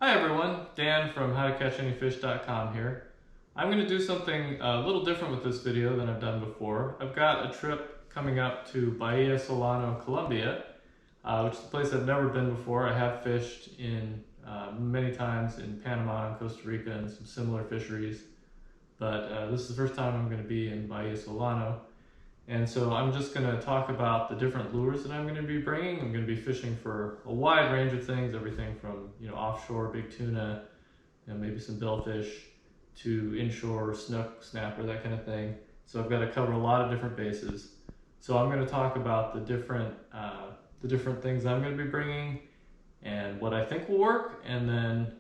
Hi everyone, Dan from howtocatchanyfish.com here. I'm going to do something a little different with this video than I've done before. I've got a trip coming up to Bahia Solano, Colombia, which is a place I've never been before. I have fished in many times in Panama and Costa Rica and some similar fisheries, but this is the first time I'm going to be in Bahia Solano. And so I'm just going to talk about the different lures that I'm going to be bringing. I'm going to be fishing for a wide range of things, everything from offshore big tuna, maybe some billfish, to inshore snook, snapper, that kind of thing. So I've got to cover a lot of different bases. So I'm going to talk about the different things I'm going to be bringing and what I think will work, and then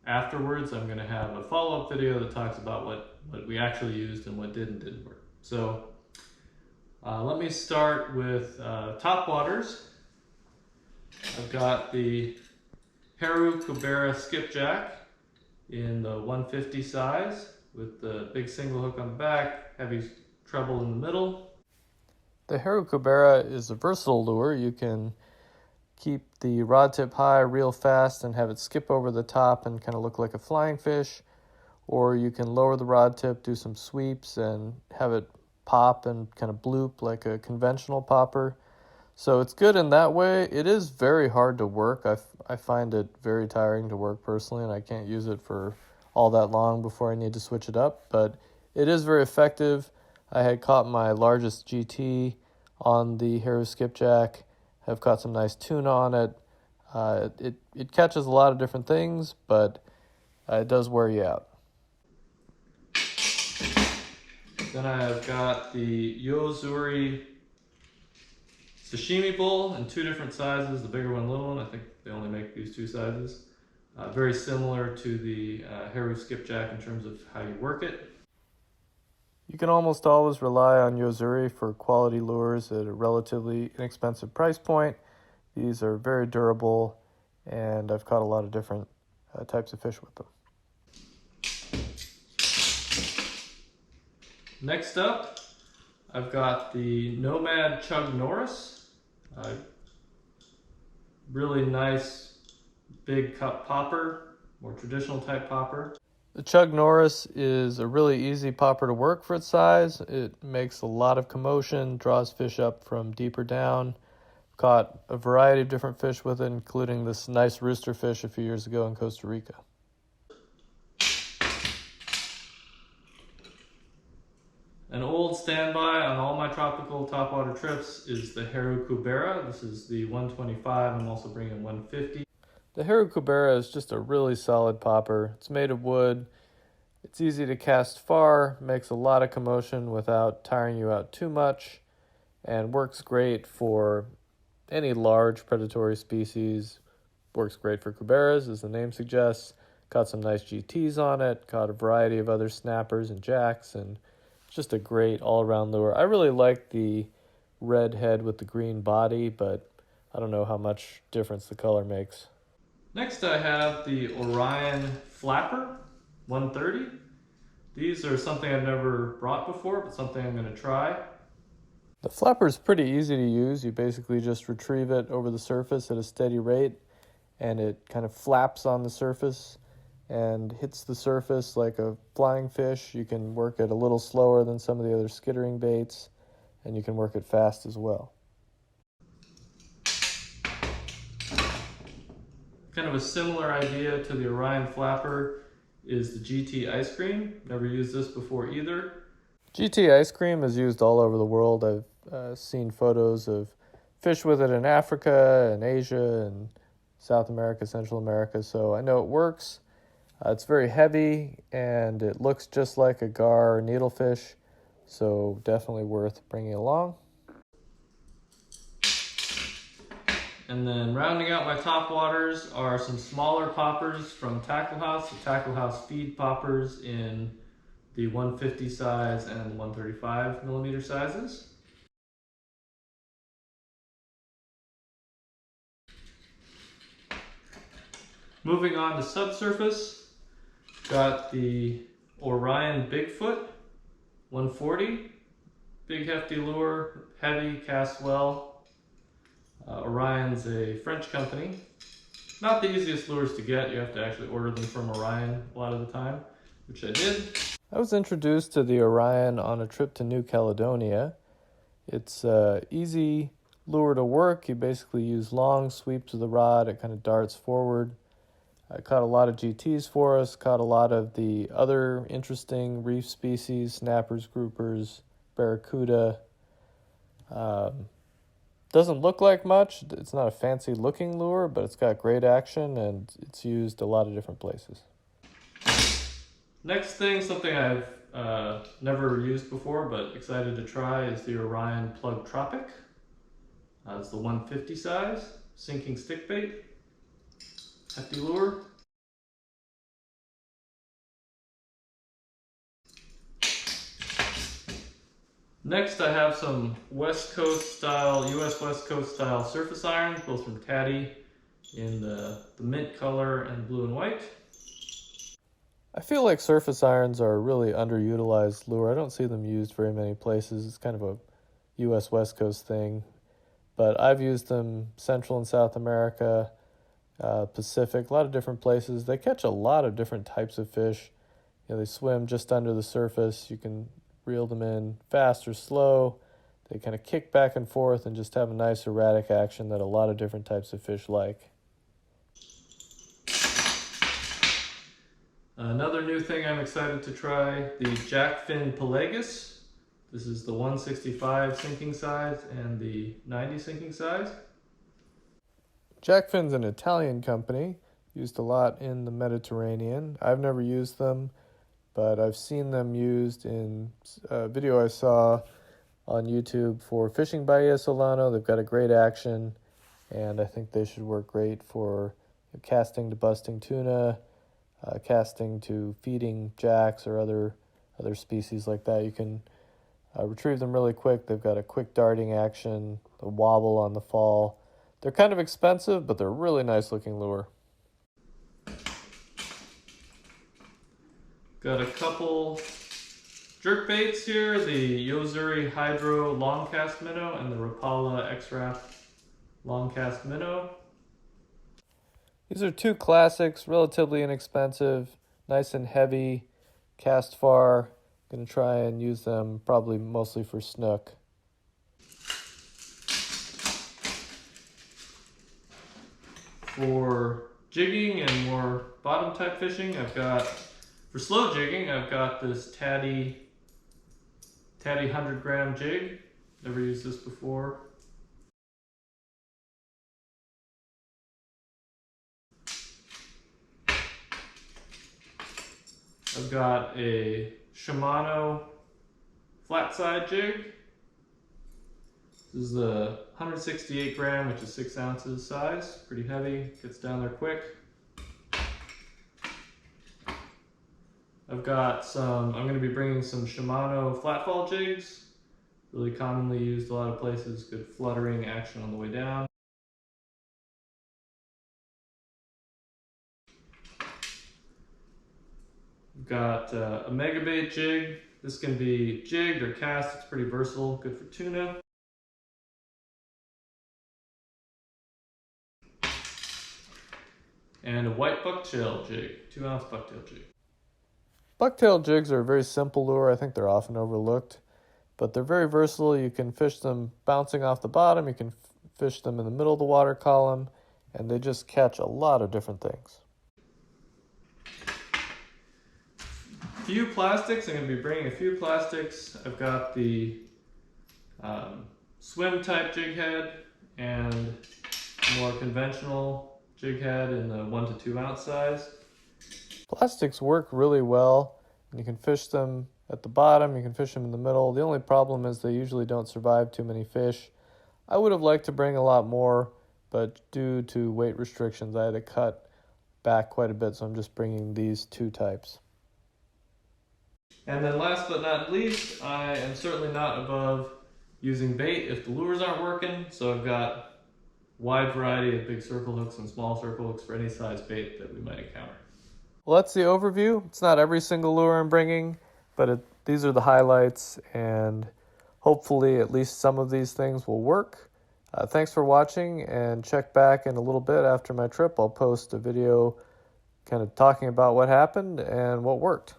afterwards I'm going to have a follow-up video that talks about what we actually used and what didn't work. So let me start with Topwaters. I've got the Barracuda skipjack in the 150 size with the big single hook on the back, heavy treble in the middle. The Barracuda is a versatile lure. You can keep the rod tip high real fast and have it skip over the top and kind of look like a flying fish, or you can lower the rod tip, do some sweeps, and have it pop and kind of bloop like a conventional popper. So it's good in that way. It is very hard to work. I find it very tiring to work personally, and I can't use it for all that long before I need to switch it up, but it is very effective. I had caught my largest GT on the Haru skipjack. I've caught some nice tuna on it. It catches a lot of different things, but it does wear you out. Then I've got the Zuri Sashimi bowl in two different sizes, the bigger one, little one. I think they only make these two sizes. Very similar to the Haru skipjack in terms of how you work it. You can almost always rely on Zuri for quality lures at a relatively inexpensive price point. These are very durable, and I've caught a lot of different types of fish with them. Next up, I've got the Nomad Chug Norris. Really nice big cup popper, more traditional type popper. The Chug Norris is a really easy popper to work for its size. It makes a lot of commotion, draws fish up from deeper down. Caught a variety of different fish with it, including this nice rooster fish a few years ago in Costa Rica. An old standby on all my tropical topwater trips is the Barracuda. This is the 125. I'm also bringing 150. The Barracuda is just a really solid popper. It's made of wood. It's easy to cast far, makes a lot of commotion without tiring you out too much, and works great for any large predatory species. Works great for cuberas, as the name suggests. Caught some nice GTs on it, caught a variety of other snappers and jacks, and it's just a great all-around lure. I really like the red head with the green body, but I don't know how much difference the color makes. Next I have the Orion Flapper 130. These are something I've never brought before, but something I'm going to try. The flapper is pretty easy to use. You basically just retrieve it over the surface at a steady rate, and it kind of flaps on the surface and hits the surface like a flying fish. You can work it a little slower than some of the other skittering baits, and you can work it fast as well. Kind of a similar idea to the Orion Flapper is the GT ice cream. Never used this before either. GT ice cream is used all over the world. I've seen photos of fish with it in Africa and Asia and South America, Central America, so I know it works. It's very heavy, and it looks just like a gar or needlefish, so definitely worth bringing along. And then rounding out my topwaters are some smaller poppers from Tackle House, the Tackle House feed poppers in the 150 size and 135 millimeter sizes. Moving on to subsurface, got the Orion Bigfoot 140, big hefty lure, heavy, casts well. Orion's a French company. Not the easiest lures to get. You have to actually order them from Orion a lot of the time, which I did. I was introduced to the Orion on a trip to New Caledonia. It's easy lure to work. You basically use long sweeps of the rod. It kind of darts forward. I caught a lot of GTs for us, caught a lot of the other interesting reef species, snappers, groupers, Barracuda. Doesn't look like much. It's not a fancy looking lure, but it's got great action and it's used a lot of different places. Next thing, something I've never used before but excited to try, is the Orion Plug Tropic. It's the 150 size, sinking stick bait. Hefty lure. Next, I have some West Coast style, US West Coast style surface irons, both from Taddy, in the mint color and blue and white. I feel like surface irons are a really underutilized lure. I don't see them used very many places. It's kind of a US West Coast thing. But I've used them Central and South America, Pacific, a lot of different places. They catch a lot of different types of fish. You know, they swim just under the surface. You can reel them in fast or slow. They kind of kick back and forth and just have a nice erratic action that a lot of different types of fish like. Another new thing I'm excited to try, the Jackfin Pelagus. This is the 165 sinking size and the 90 sinking size. Jackfin's an Italian company, used a lot in the Mediterranean. I've never used them, but I've seen them used in a video I saw on YouTube for fishing Bahia Solano. They've got a great action, and I think they should work great for casting to busting tuna, casting to feeding jacks or other species like that. You can retrieve them really quick. They've got a quick darting action, a wobble on the fall. They're kind of expensive, but they're a really nice looking lure. Got a couple jerk baits here, the Zuri Hydro long cast minnow and the Rapala X-Wrap long cast minnow. These are two classics, relatively inexpensive, nice and heavy, cast far. Going to try and use them probably mostly for snook. For jigging and more bottom type fishing, for slow jigging, I've got this Taddy 100 gram jig. Never used this before. I've got a Shimano flat side jig. This is the 168 gram, which is 6 ounces size. Pretty heavy, gets down there quick. I'm going to be bringing some Shimano flat fall jigs. Really commonly used a lot of places, good fluttering action on the way down. I've got a Mega Bait jig. This can be jigged or cast, it's pretty versatile, good for tuna. And a white bucktail jig, 2 ounce bucktail jig. Bucktail jigs are a very simple lure. I think they're often overlooked, but they're very versatile. You can fish them bouncing off the bottom. You can fish them in the middle of the water column, and they just catch a lot of different things. Few plastics. I'm going to be bringing a few plastics. I've got the swim type jig head and more conventional jig head in the 1 to 2 ounce size. Plastics work really well, and you can fish them at the bottom, you can fish them in the middle. The only problem is they usually don't survive too many fish. I would have liked to bring a lot more, but due to weight restrictions, I had to cut back quite a bit, so I'm just bringing these 2 types. And then last but not least, I am certainly not above using bait if the lures aren't working, so I've got a wide variety of big circle hooks and small circle hooks for any size bait that we might encounter. Well, that's the overview. It's not every single lure I'm bringing, but these are the highlights, and hopefully at least some of these things will work. Thanks for watching, and check back in a little bit after my trip. I'll post a video kind of talking about what happened and what worked.